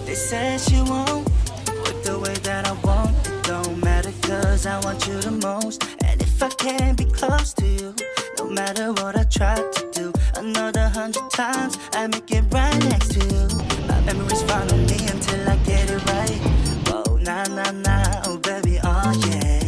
They said she won't work the way that I want. It don't matter cause I want you the most. And if I can't be close to you, no matter what I try to do, another 100 times I make it right next to you. My memories follow me until I get it right. Whoa, nah, nah, nah, oh baby, oh yeah.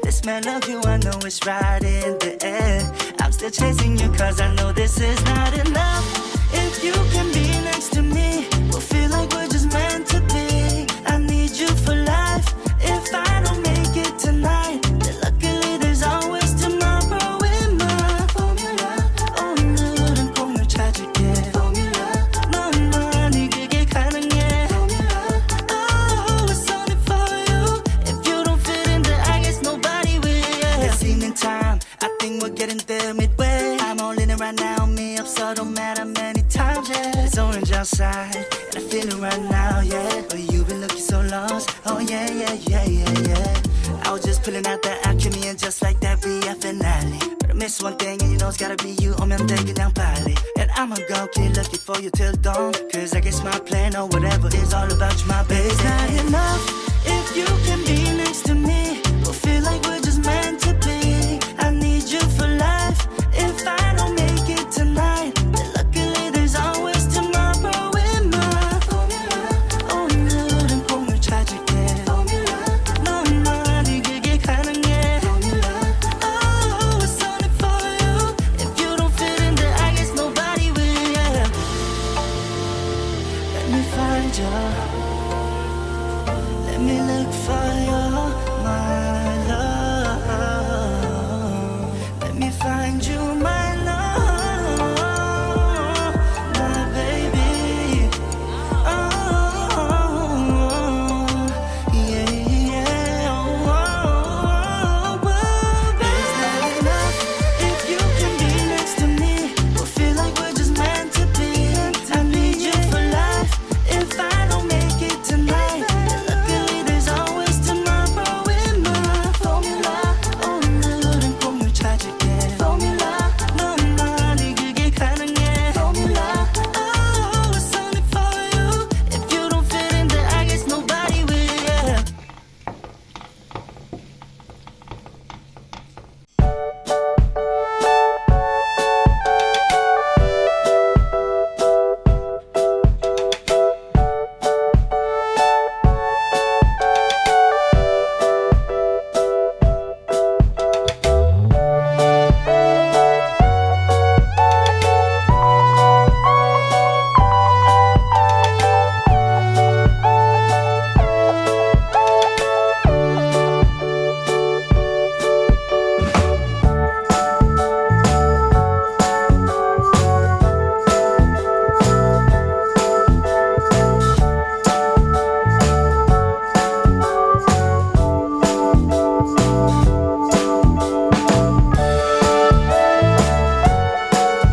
The smell of you, I know it's right in the air. I'm still chasing you cause I know this is not enough. If you can be next to me, we'll feel like we're just meant to be. I need you for life. If I don't make it tonight, then luckily there's always tomorrow in my formula. 오늘은 꼭 널 찾을게. Formula. 너만 이기게 가능해. Formula. Oh, it's only for you. If you don't fit in there, I guess nobody will. Yeah. This evening time, I think we're getting there midway. I'm all in it right now, me up, so don't matter many times, yeah. It's orange outside, and I feel it right now, yeah. But you've been looking so lost, oh yeah, yeah, yeah, yeah, yeah. I was just pulling out that alchemy, and just like that, we have finale. But I miss one thing, and you know it's gotta be you. 오면 돼 그냥 빨리. And I'ma go keep looking for you till dawn. Cause I guess my plan or whatever is all about you, my baby. It's not enough if you can be next to me. We'll feel like we're just meant to be. I need you for life. If I don't make it tonight, then luckily there's always tomorrow in my formula. 오늘은 꼭 널 찾을게. Formula. 너만 이기게 가능해. Formula. Oh, it's only for you. If you don't fit in there, I guess nobody will. Yeah. Let me find you. Let me look for you, my love. Let me find you